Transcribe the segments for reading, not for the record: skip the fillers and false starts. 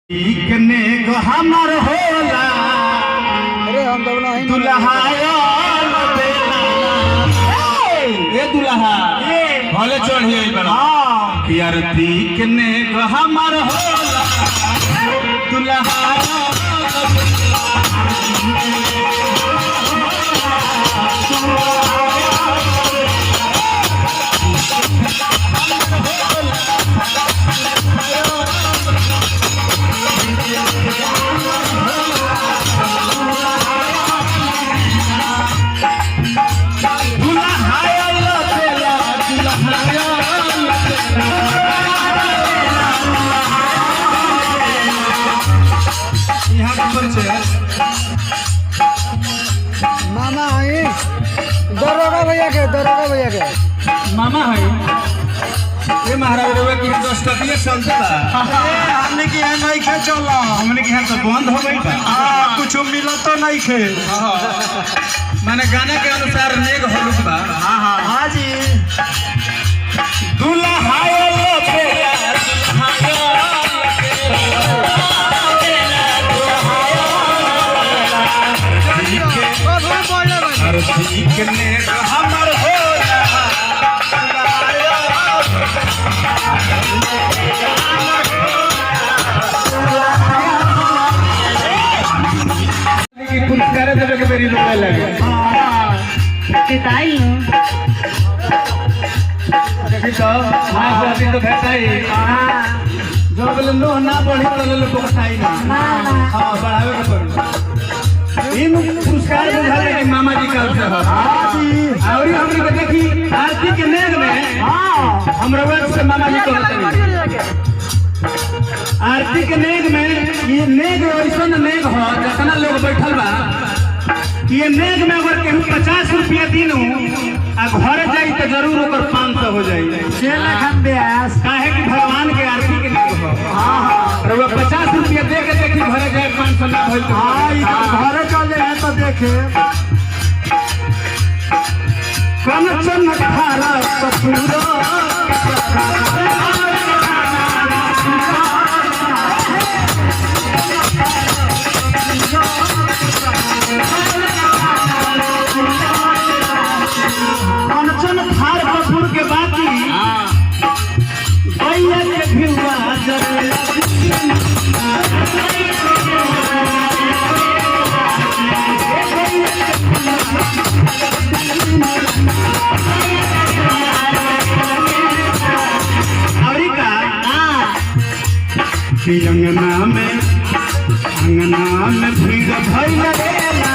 इकने को हमार होला अरे हम दबना ही दुल्हाया ए दुल्हा भले चढ़िए बड़ा कि यार इकने को हमार होला दुल्हाया मामा है दरोगा भैया के मामा है ये महाराज रउआ की 10 टकिया चलता हमने के यहाँ नहीं खे चला हमने के यहाँ तो बंद हो गई बा कुछ मिला तो नहीं खे माने गाना के अनुसार नेग हलुक बा हाँ जी दुल्हाया लपेला हर ठीक ने हमर होला लेकिन पुरस्कार देवे के मेरी रुपए लगे बताई देखी तो हां बाती तो भेटाई जो बोले नो ना बढ़ी तो लोग को बताई ना हां बढ़ावे के पड़ी इन पुरस्कार बुझा के मामा जी का से हो हां जी और हमनी के देखी आरती के नेग में हां हम रउआ से मामा जी कहते हैं आरती के नेग में ये नेग ऐसा नेग हो जितना लोग बैठल बा ये नेग में अगर केहू 50 रुपया दीनू आ घर जाई तो जरूर ओकर 500 हो जाई लखन ब्यास काहे कि भगवान के आरती के नेग हो हां रउआ 50 रुपया दे के देखी घर जाए 500 ना होई तो घर चल जाए तो देखे कनचन खारा कपूरा कनचन खार कपूर के बाती भैया के भिवा अंगना में भीड़ भइल रेला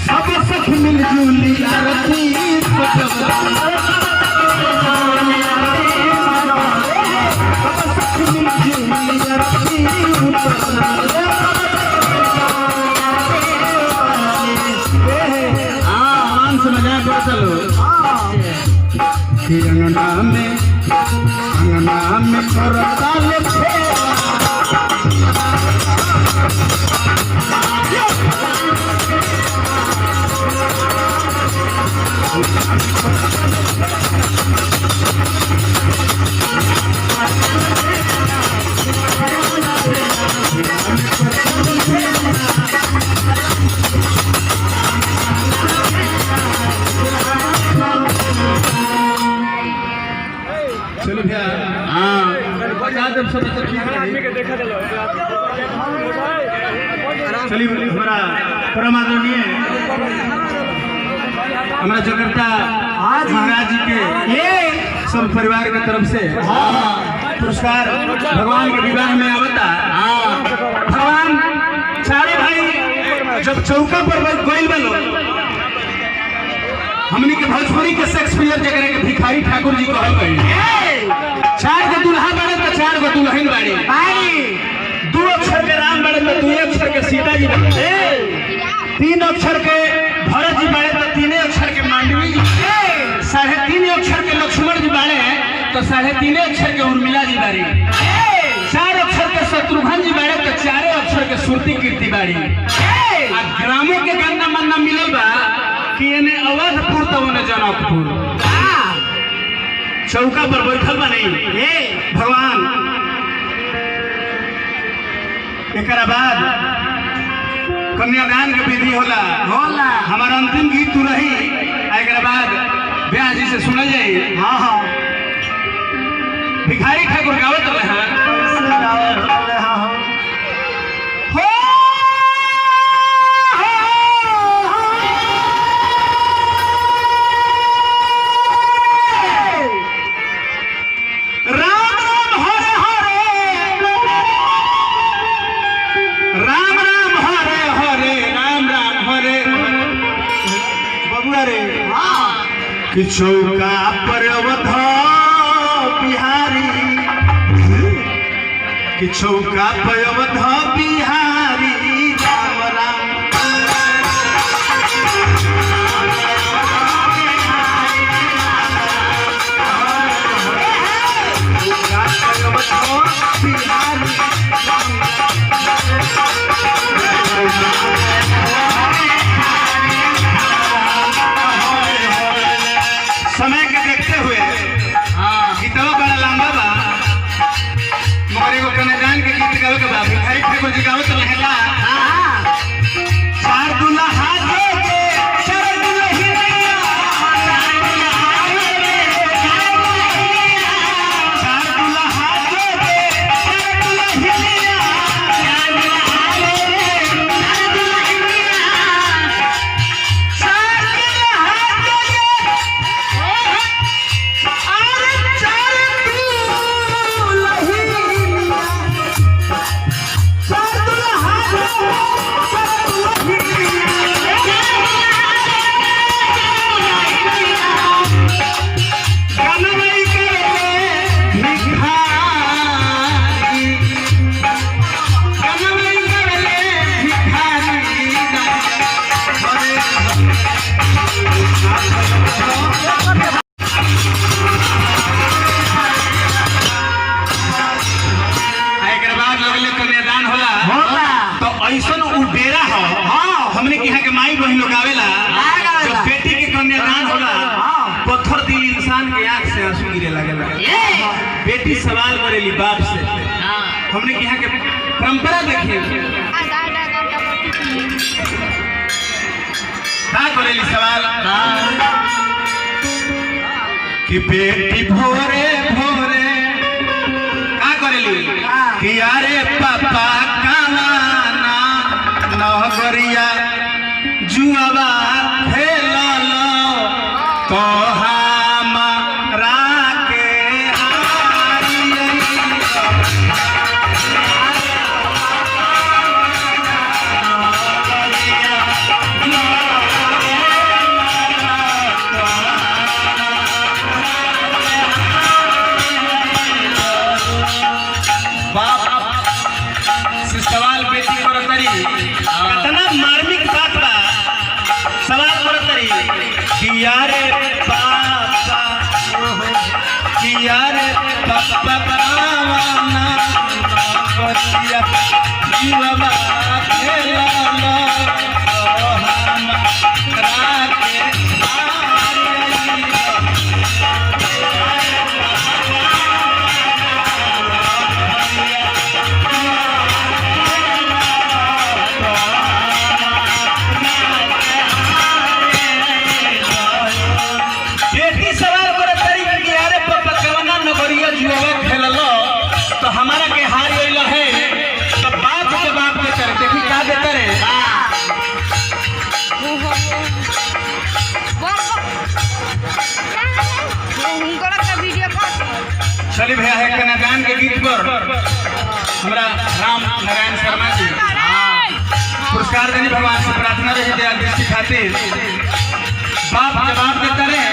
सब सख मिलजुली आरती अंगना में करता ले चलो भैया जब सब तो ठीक चलिए हमारा परम आदरणीय हमारा जगरता महाराज जी के ये सब परिवार की तरफ से पुरस्कार भगवान के विवाह में आवता भगवान चारे भाई जब चौका पर गोइल बनो हमनी के भोजपुरी के शेक्सपियर जगह के भिखारी ठाकुर जी कहल गए 4 गो दुल्हा बड़े तो 4 गो दुल्हन बाड़ी 2 अक्षर के राम बड़े तो 2 अक्षर के सीता जी बड़े 3 अक्षर के भरत जी बड़े तो 3 अक्षर के मांडवी जी तो 3.5 अक्षर के उर्मिला जी बाड़ी, 4 अक्षर के शत्रुघ्न जी बाड़े तो 4 अक्षर के सुरती कीर्ति बाड़ी। आ ग्रामों के गन्ना मन्ना मिलल बा कि एने अवधपुर तो ओने जनकपुर। चौका पर बैठल बा नहीं भगवान। एकरा बाद कन्यादान के विधि होला। हमारा अंतिम गीत तू रही, एकरा बाद ब्याह जी से सुनल जाई। हाँ भिखारी ठाकुर गावत रहे कि चौका पर अवध बिहारी, कि चौका पर अवध बिहारी राम राम। चौका पर अवध बिहारी समय के देखते हुए गीतवा बड़ा लंबा बा, मगर एगो कन्यादान के गीत गावे के बा। भिखारी ठाकुर जी गावत रहेला 4 दुल्हा जोगे 4 दुल्हनिया, 4 दुल्हा जोगे 4 दुल्हनिया, 4 दुल्हा जोगे 4 दुल्हनिया, 4 दुल्हा जोगे 4 दुल्हनिया, 4 दुल्हा जोगे ऐसन उडेरा हो। हमने के यहाँ के माई बहन लोग आवेला, जब बेटी के कन्यादान होला पत्थर दिल इंसान के आंख से आंसू गिरे लगेला। बेटी सवाल करेली बाप से। हमने के यहाँ के परंपरा देखिए का करेली सवाल कि बेटी भोरे भोरे का करेली कि अरे पापा नगरिया जुआबा खेलल तो हमरा के बाप से सवाल बेटी करत तरी, कितना मार्मिक बात बा। सवाल करत तरी कि यारे पापा, कि यारे पापा पावना नगरिया जुआबा खेलल तो हमरा के तो हमारा के हार गई है। तो बाप के बाप के तरह देखी क्या देते रहे। चलिए भैया है कन्यादान के गीत पर हमारा राम नारायण शर्मा जी पुरस्कार देने भगवान से प्रार्थना रही दया दृष्टि खातिर। बाप के बाप देते रहे